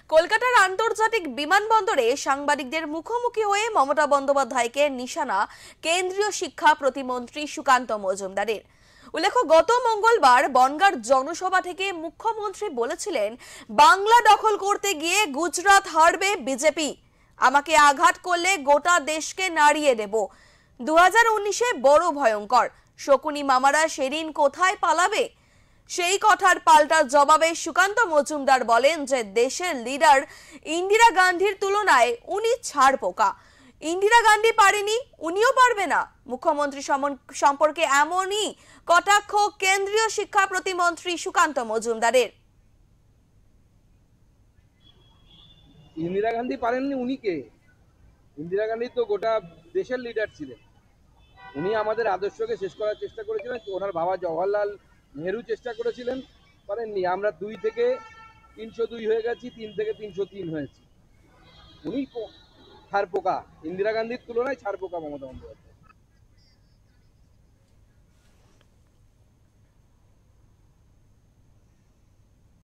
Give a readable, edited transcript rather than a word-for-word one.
কলকাতার আন্তর্জাতিক বিমানবন্দরে সাংবাদিকদের মুখোমুখি হয়ে মমতা বন্দ্যোপাধ্যায়কে নিশানা কেন্দ্রীয় শিক্ষা প্রতিমন্ত্রী সুকান্ত মজুমদারের। উল্লেখ্য, গত মঙ্গলবার বনগাঁর জনসভা থেকে মুখ্যমন্ত্রী বলেছিলেন, বাংলা দখল করতে গিয়ে গুজরাট হারবে বিজেপি, আমাকে আঘাত করলে গোটা দেশকে নাড়িয়ে দেব। 2019-এ বড় ভয়ঙ্কর, শকুনি মামারা সেদিন কোথায় পালাবে? সেই কথার পাল্টা জবাবে সুকান্ত মজুমদার বলেন যে দেশের লিডার ইন্দিরা গান্ধীর তুলনায় উনি ছাড়পোকা। ইন্দিরা গান্ধী পারেনি, উনিও পারবে না। মুখ্যমন্ত্রী সম্পর্কে এমনই কটাক্ষ কেন্দ্রীয় শিক্ষা প্রতিমন্ত্রী সুকান্ত মজুমদারের। ইন্দিরা গান্ধী পারেননি, উনি কে? ইন্দিরা গান্ধী তো গোটা দেশের লিডার ছিলেন। উনি আমাদের আদর্শকে শেষ করার চেষ্টা করেছিলেন। ওনার বাবা জওহরলাল নেহরু চেষ্টা করেছিলেন, পারেননি। আমরা 2 থেকে 302 হয়ে গেছি, 3 থেকে 303 হয়েছি। উনি ছাড়পোকা, ইন্দিরা গান্ধীর তুলনায় ছাড়পোকা মমতা বন্দ্যোপাধ্যায়।